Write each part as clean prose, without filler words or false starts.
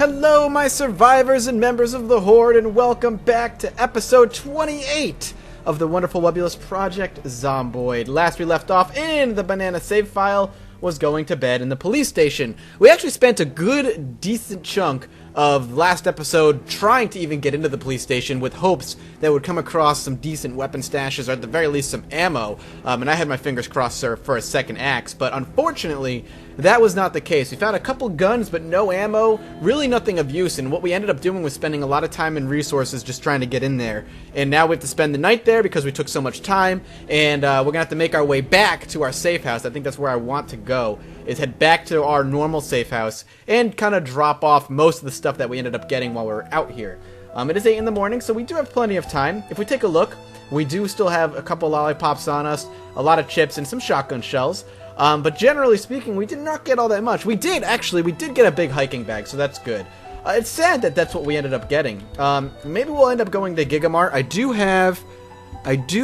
Hello, my survivors and members of the Horde, and welcome back to episode 28 of the wonderful Webulous Project Zomboid. Last we left off in the banana save file was going to bed in the police station. We actually spent a good, decent chunk of last episode trying to even get into the police station with hopes that would come across some decent weapon stashes or at the very least some ammo. And I had my fingers crossed, sir, for a second axe, but unfortunately that was not the case. We found a couple guns but no ammo, really nothing of use, and what we ended up doing was spending a lot of time and resources just trying to get in there. And now we have to spend the night there because we took so much time, and we're gonna have to make our way back to our safe house. I think that's where I want to go, is head back to our normal safe house and kind of drop off most of the stuff that we ended up getting while we were out here. It is 8 in the morning, so we do have plenty of time. If we take a look, we do still have a couple lollipops on us, a lot of chips, and some shotgun shells. But generally speaking, we did not get all that much. We did get a big hiking bag, so that's good. It's sad that that's what we ended up getting. Maybe we'll end up going to Gigamart. I do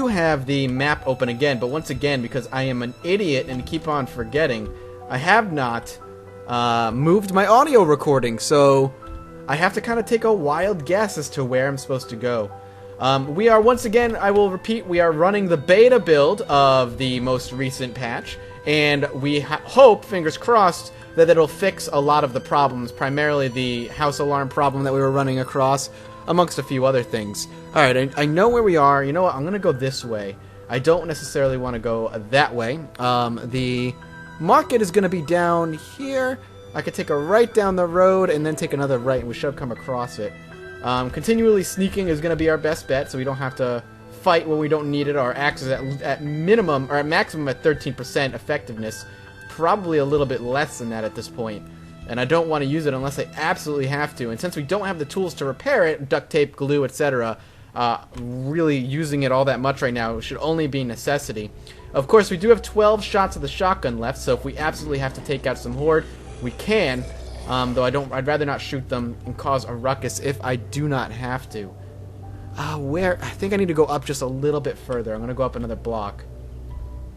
have the map open again, but once again, because I am an idiot and keep on forgetting, I have not moved my audio recording, so I have to kind of take a wild guess as to where I'm supposed to go. We are, once again, I will repeat, we are running the beta build of the most recent patch, and we hope, fingers crossed, that it'll fix a lot of the problems, primarily the house alarm problem that we were running across, amongst a few other things. Alright, I know where we are. You know what? I'm going to go this way. I don't necessarily want to go that way. The market is going to be down here. I could take a right down the road and then take another right, and we should come across it. Continually sneaking is going to be our best bet, so we don't have to fight when we don't need it. Our axe is at minimum, or at maximum at 13% effectiveness. Probably a little bit less than that at this point. And I don't want to use it unless I absolutely have to. And since we don't have the tools to repair it, duct tape, glue, etc., really using it all that much right now should only be necessity. Of course, we do have 12 shots of the shotgun left, so if we absolutely have to take out some Horde, we can. Though I'd rather not shoot them and cause a ruckus if I do not have to. I think I need to go up just a little bit further. I'm gonna go up another block.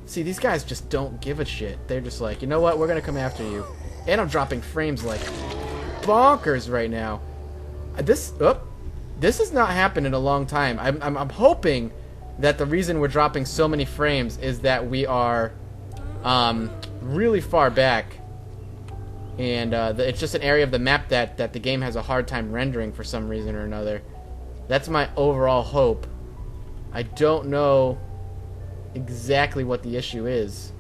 See, these guys just don't give a shit. They're just like, you know what, we're gonna come after you. And I'm dropping frames like bonkers right now. This has not happened in a long time. I'm hoping that the reason we're dropping so many frames is that we are really far back. And it's just an area of the map that the game has a hard time rendering for some reason or another. That's my overall hope. I don't know exactly what the issue is.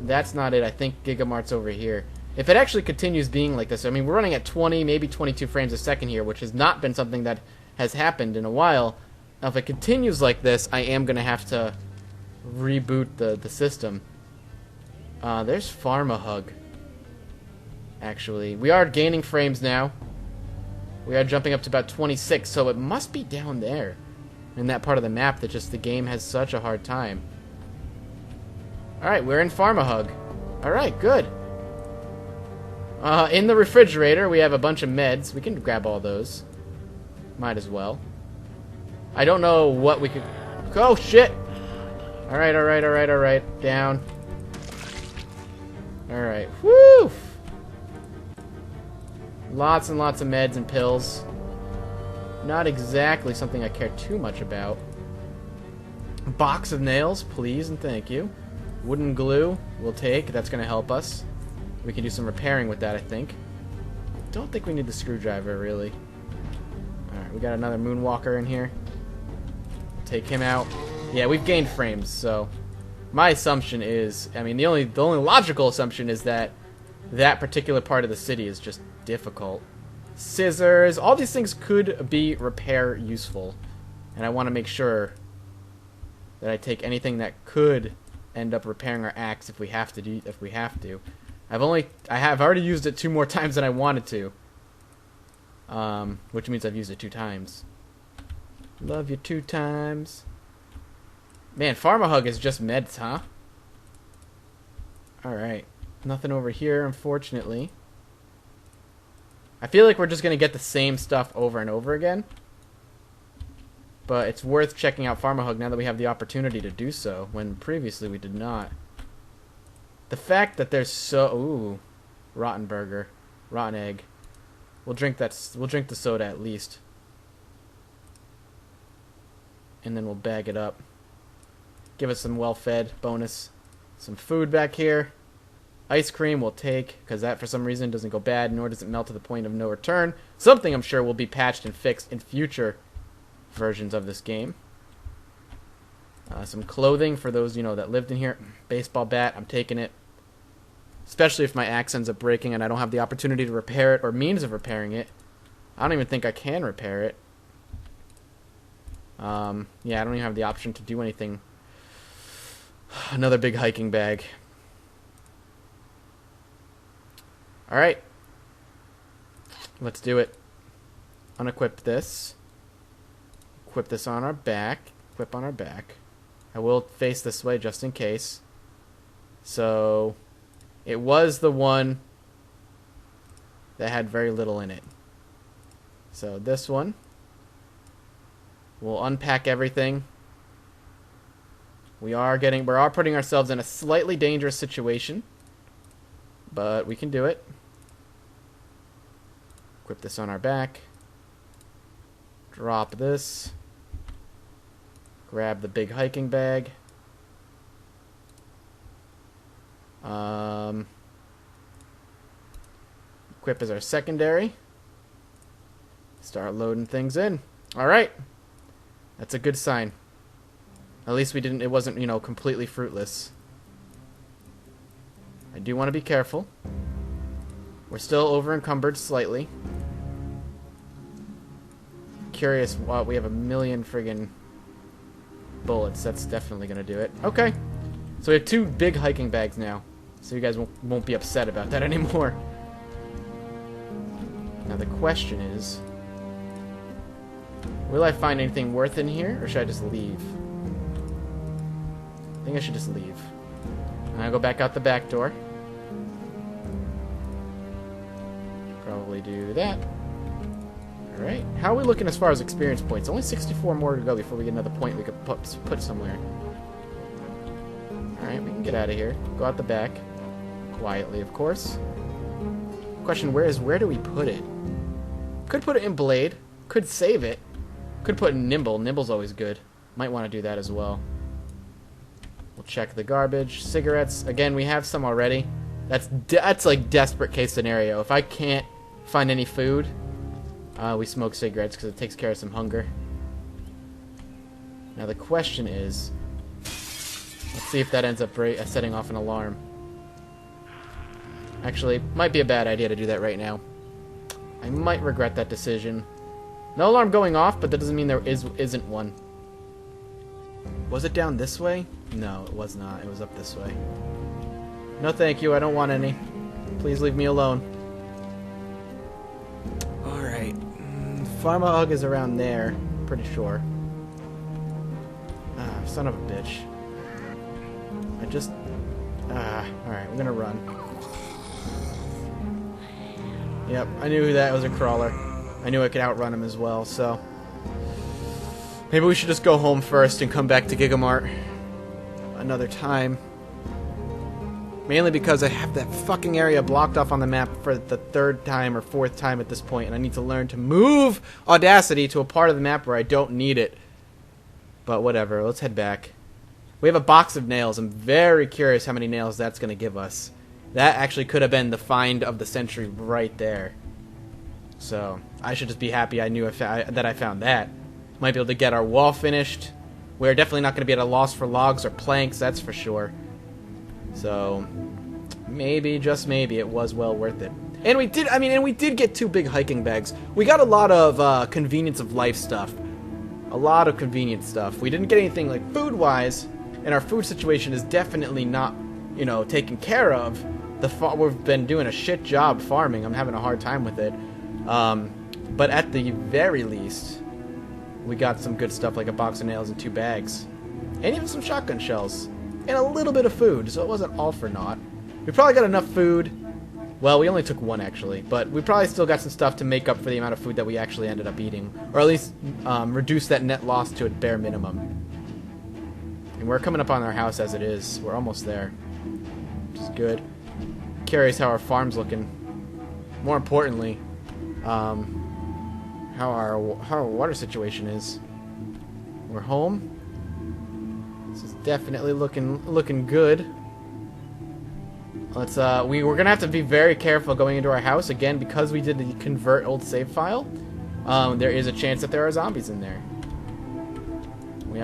That's not it. I think Gigamart's over here. If it actually continues being like this, I mean, we're running at 20, maybe 22 frames a second here, which has not been something that has happened in a while. Now, if it continues like this, I am going to have to reboot the system. There's Pharmahug. Actually, we are gaining frames now. We are jumping up to about 26, so it must be down there in that part of the map that just the game has such a hard time. Alright, we're in Pharmahug. Alright, good. In the refrigerator, we have a bunch of meds. We can grab all those. Might as well. I don't know what we could... Oh, shit! Alright. Down. Alright. Woo! Lots and lots of meds and pills. Not exactly something I care too much about. A box of nails, please and thank you. Wooden glue, we'll take. That's going to help us. We can do some repairing with that, I think. Don't think we need the screwdriver, really. Alright, we got another Moonwalker in here. Take him out. Yeah, we've gained frames, so... My assumption is... I mean, the only logical assumption is that that particular part of the city is just difficult. Scissors, all these things could be repair useful, and I want to make sure that I take anything that could end up repairing our axe if we have to. I have already used it 2 more times than I wanted to, which means I've used it 2 times. Love you 2 times. Man, Pharmahug is just meds, huh? All right, nothing over here, unfortunately. I feel like we're just going to get the same stuff over and over again. But it's worth checking out Pharmahug now that we have the opportunity to do so, when previously we did not. The fact that there's so... Ooh. Rotten burger. Rotten egg. We'll drink that. We'll drink the soda at least, and then we'll bag it up. Give us some well-fed bonus. Some food back here. Ice cream we'll take, because that for some reason doesn't go bad, nor does it melt to the point of no return. Something I'm sure will be patched and fixed in future versions of this game. Some clothing for those, you know, that lived in here. Baseball bat, I'm taking it. Especially if my axe ends up breaking and I don't have the opportunity to repair it or means of repairing it. I don't even think I can repair it. Yeah, I don't even have the option to do anything. Another big hiking bag. Alright. Let's do it. Unequip this. Equip this on our back. Equip on our back. I will face this way just in case. So, it was the one that had very little in it. So this one. We'll unpack everything. We are putting ourselves in a slightly dangerous situation. But we can do it. Equip this on our back. Drop this. Grab the big hiking bag. Equip as our secondary. Start loading things in. Alright. That's a good sign. At least it wasn't, you know, completely fruitless. I do want to be careful. We're still over encumbered slightly. Curious, wow, we have 1,000,000 friggin' bullets. That's definitely gonna do it. Okay. So we have 2 big hiking bags now. So you guys won't be upset about that anymore. Now the question is, will I find anything worth in here, or should I just leave? I think I should just leave. I'm gonna go back out the back door. Probably do that. Alright. How are we looking as far as experience points? Only 64 more to go before we get another point we could put somewhere. Alright, we can get out of here. Go out the back. Quietly, of course. Question, where do we put it? Could put it in Blade. Could save it. Could put it in Nimble. Nimble's always good. Might want to do that as well. We'll check the garbage. Cigarettes. Again, we have some already. That's like desperate case scenario. If I can't find any food, we smoke cigarettes because it takes care of some hunger. Now the question is, let's see if that ends up setting off an alarm. Actually, might be a bad idea to do that right now. I might regret that decision. No alarm going off, but that doesn't mean there isn't one. Was it down this way? No, it was not. It was up this way. No thank you, I don't want any. Please leave me alone. Alright. Pharma Hug is around there. Pretty sure. Ah, son of a bitch. Alright, we're gonna run. Yep, I knew that was a crawler. I knew I could outrun him as well, so... maybe we should just go home first and come back to Gigamart another time. Mainly because I have that fucking area blocked off on the map for the 3rd time or 4th time at this point, and I need to learn to move Audacity to a part of the map where I don't need it. But whatever, let's head back. We have a box of nails. I'm very curious how many nails that's going to give us. That actually could have been the find of the century right there. So, I should just be happy I knew that I found that. Might be able to get our wall finished. We're definitely not going to be at a loss for logs or planks, that's for sure. So, maybe, just maybe, it was well worth it. And we did get 2 big hiking bags. We got a lot of convenience of life stuff. A lot of convenient stuff. We didn't get anything like food-wise, and our food situation is definitely not, you know, taken care of. We've been doing a shit job farming. I'm having a hard time with it. But at the very least, we got some good stuff like a box of nails and 2 bags. And even some shotgun shells. And a little bit of food, so it wasn't all for naught. We probably got enough food. Well, we only took 1 actually, but we probably still got some stuff to make up for the amount of food that we actually ended up eating. Or at least reduce that net loss to a bare minimum. And we're coming up on our house as it is. We're almost there. Which is good. Curious how our farm's looking. More importantly, how our water situation is. We're home. This is definitely looking good. Let's we're gonna have to be very careful going into our house again because we did the convert old save file. There is a chance that there are zombies in there.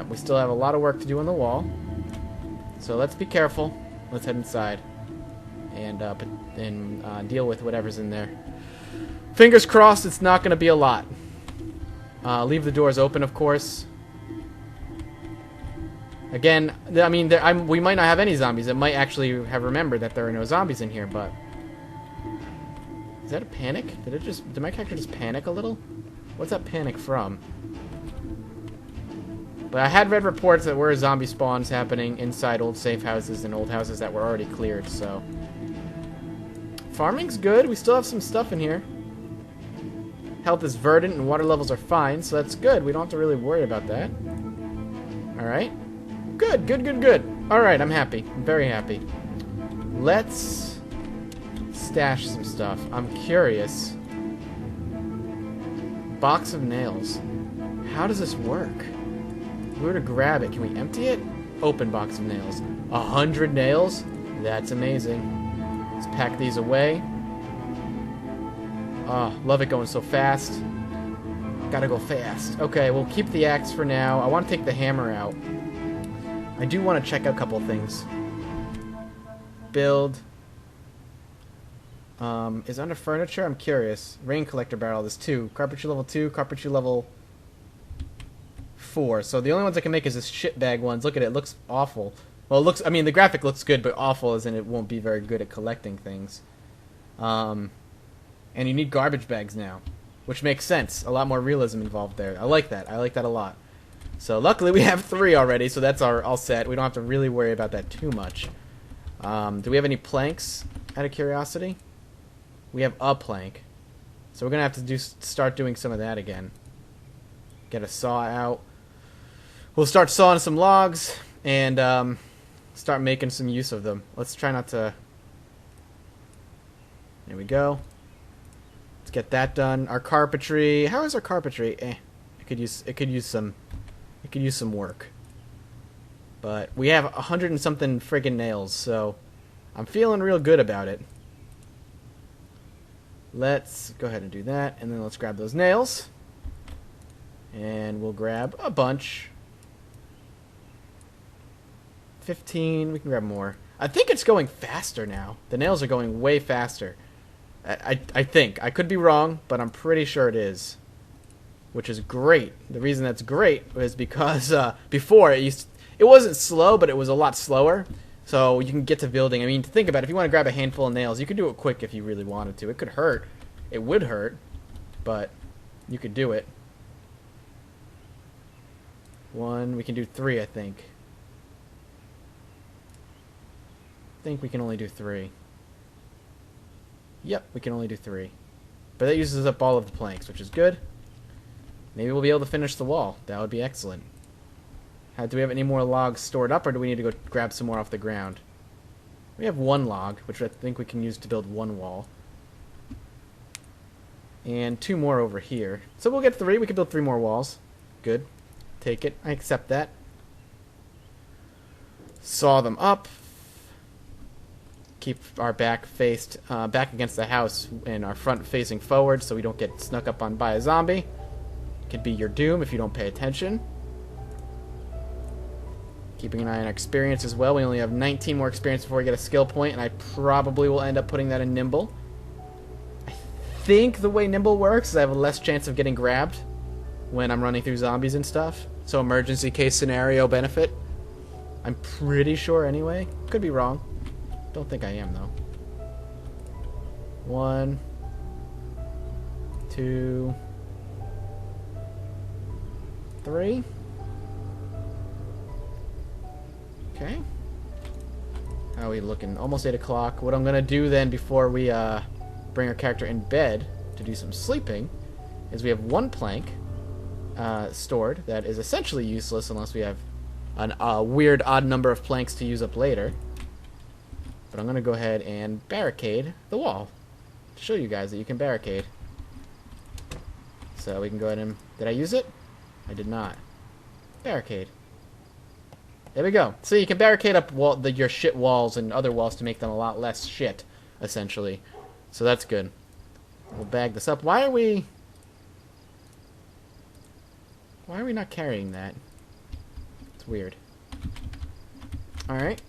We still have a lot of work to do on the wall, so let's be careful. Let's head inside and deal with whatever's in there. Fingers crossed, it's not gonna be a lot. Leave the doors open, of course. Again, I mean, we might not have any zombies. It might actually have remembered that there are no zombies in here, but... Is that a panic? Did my character just panic a little? What's that panic from? But I had read reports that there were zombie spawns happening inside old safe houses and old houses that were already cleared, so... Farming's good. We still have some stuff in here. Health is verdant and water levels are fine, so that's good. We don't have to really worry about that. Alright. Good. Alright, I'm happy. I'm very happy. Let's stash some stuff. I'm curious. Box of nails. How does this work? If we were to grab it, can we empty it? Open box of nails. 100 nails? That's amazing. Let's pack these away. Oh, love it going so fast. Gotta go fast. Okay, we'll keep the axe for now. I want to take the hammer out. I do want to check out a couple things. Build. Is under furniture? I'm curious. Rain collector barrel. There's 2. Carpentry level 2. Carpentry level 4. So the only ones I can make is this shitbag ones. Look at it. It looks awful. Well, it looks... I mean, the graphic looks good, but awful as in it won't be very good at collecting things. And you need garbage bags now. Which makes sense. A lot more realism involved there. I like that. I like that a lot. So luckily we have 3 already, so that's all set. We don't have to really worry about that too much. Do we have any planks, out of curiosity? We have a plank. So we're going to have to start doing some of that again. Get a saw out. We'll start sawing some logs and start making some use of them. Let's try not to... There we go. Let's get that done. Our carpentry... How is our carpentry? It could use some work. But we have 100 and something friggin' nails, so I'm feeling real good about it. Let's go ahead and do that, and then let's grab those nails. And we'll grab a bunch. 15, we can grab more. I think it's going faster now. The nails are going way faster. I think. I could be wrong, but I'm pretty sure it is. Which is great. The reason that's great is because before it wasn't slow, but it was a lot slower. So you can get to building. I mean, think about it. If you want to grab a handful of nails, you could do it quick if you really wanted to. It could hurt. It would hurt, but you could do it. 1. We can do 3, I think. I think we can only do 3. Yep, we can only do 3. But that uses up all of the planks, which is good. Maybe we'll be able to finish the wall. That would be excellent. Do we have any more logs stored up, or do we need to go grab some more off the ground? We have 1 log, which I think we can use to build 1 wall. And 2 more over here. So we'll get 3. We can build 3 more walls. Good. Take it. I accept that. Saw them up. Keep our back against the house and our front facing forward so we don't get snuck up on by a zombie. Could be your doom if you don't pay attention. Keeping an eye on our experience as well. We only have 19 more experience before we get a skill point, and I probably will end up putting that in Nimble. I think the way Nimble works is I have less chance of getting grabbed when I'm running through zombies and stuff. So emergency case scenario benefit. I'm pretty sure anyway. Could be wrong. Don't think I am though. 1, 2, 3. Okay. How are we looking? Almost 8 o'clock. What I'm going to do then before we bring our character in bed to do some sleeping is we have 1 plank stored that is essentially useless unless we have a weird odd number of planks to use up later. But I'm going to go ahead and barricade the wall to show you guys that you can barricade. So we can go ahead and... Did I use it? I did not. Barricade. There we go. So you can barricade up your shit walls and other walls to make them a lot less shit, essentially. So that's good. We'll bag this up. Why are we not carrying that? It's weird. Alright.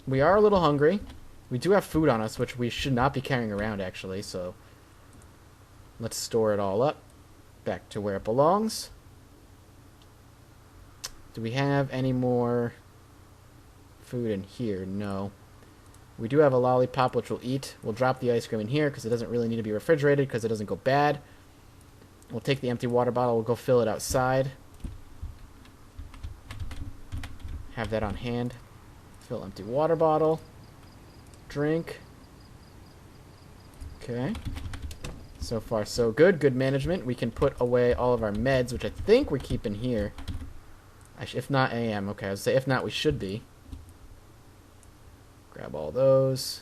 We are a little hungry. We do have food on us, which we should not be carrying around, actually, so... Let's store it all up. Back to where it belongs. Do we have any more food in here? No. We do have a lollipop, which we'll eat. We'll drop the ice cream in here, because it doesn't really need to be refrigerated, because it doesn't go bad. We'll take the empty water bottle. We'll go fill it outside. Have that on hand. Fill empty water bottle. Drink. Okay. So far, so good. Good management. We can put away all of our meds, which I think we're keeping here. If not, I am. Okay, I was say if not, we should be. Grab all those.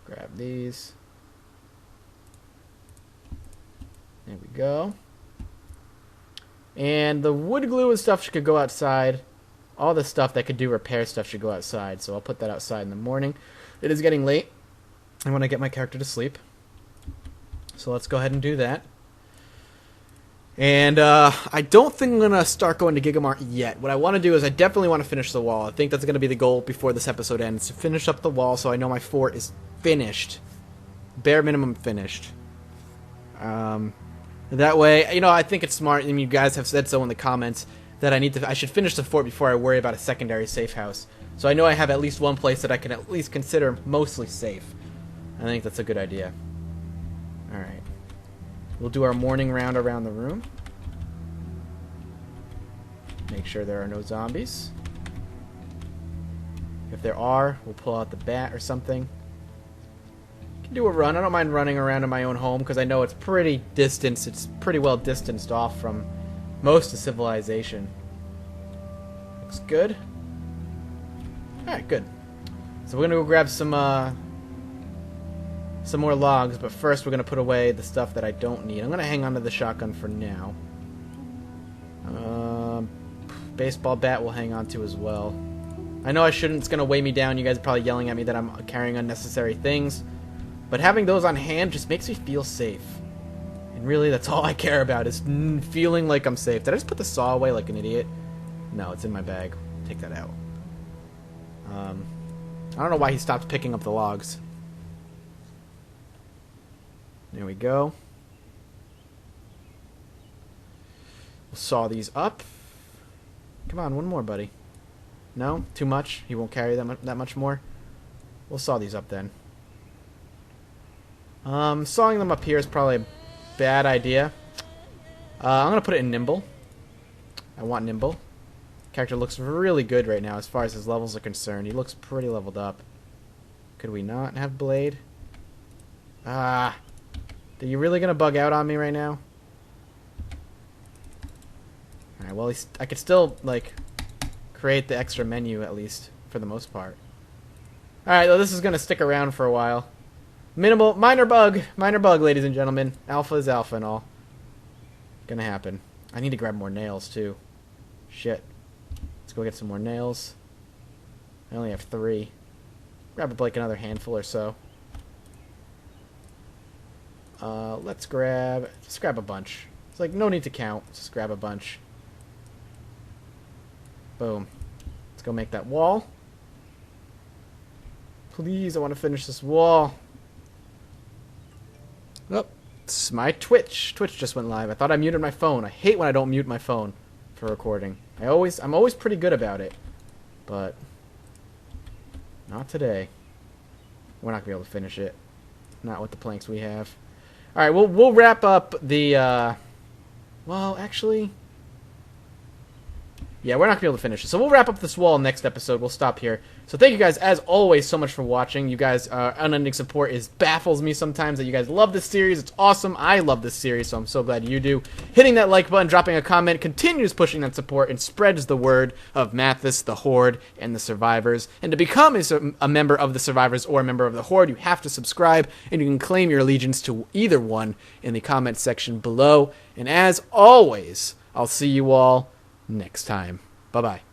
Grab these. There we go. And the wood glue and stuff should go outside. All the stuff that could do repair stuff should go outside, so I'll put that outside in the morning. It is getting late. I want to get my character to sleep. So let's go ahead and do that. And I don't think I'm going to start going to Gigamart yet. What I want to do is I definitely want to finish the wall. I think that's going to be the goal before this episode ends, to finish up the wall so I know my fort is finished. Bare minimum finished. That way, you know, I think it's smart, and you guys have said so in the comments, that I should finish the fort before I worry about a secondary safe house. So I know I have at least one place that I can at least consider mostly safe. I think that's a good idea. Alright. We'll do our morning round around the room. Make sure there are no zombies. If there are, we'll pull out the bat or something. Can do a run. I don't mind running around in my own home because I know it's pretty distant. It's pretty well distanced off from most of civilization. Looks good. Alright, good. So we're gonna go grab some more logs, but first we're gonna put away the stuff that I don't need. I'm gonna hang on to the shotgun for now. Baseball bat we'll hang on to as well. I know I shouldn't. It's gonna weigh me down. You guys are probably yelling at me that I'm carrying unnecessary things, but having those on hand just makes me feel safe. And really, that's all I care about, is feeling like I'm safe. Did I just put the saw away like an idiot? No, it's in my bag. Take that out. I don't know why he stopped picking up the logs. There we go. We'll saw these up. Come on, one more, buddy. No? Too much? He won't carry that much more? We'll saw these up then. Sawing them up here is probably a bad idea. I'm going to put it in nimble. I want nimble. Character looks really good right now as far as his levels are concerned. He looks pretty leveled up. Could we not have blade? Are you really going to bug out on me right now? Alright, well, I could still, like, create the extra menu, at least, for the most part. Alright, well, this is going to stick around for a while. Minor bug, ladies and gentlemen. Alpha is alpha and all. Gonna happen. I need to grab more nails, too. Shit. Let's go get some more nails. I only have 3. Grab, like, another handful or so. Let's grab a bunch. It's like, no need to count. Just grab a bunch. Boom. Let's go make that wall. Please, I want to finish this wall. Oh, it's my Twitch. Twitch just went live. I thought I muted my phone. I hate when I don't mute my phone for recording. I'm always pretty good about it. But not today. We're not gonna be able to finish it. Not with the planks we have. Alright, we'll wrap up the well, actually, Yeah, we're not going to be able to finish it. So we'll wrap up this wall next episode. We'll stop here. So thank you guys, as always, so much for watching. You guys' unending support baffles me sometimes that you guys love this series. It's awesome. I love this series, so I'm so glad you do. Hitting that like button, dropping a comment, continues pushing that support, and spreads the word of Mathis, the Horde, and the Survivors. And to become a member of the Survivors or a member of the Horde, you have to subscribe, and you can claim your allegiance to either one in the comment section below. And as always, I'll see you all next time. Bye-bye.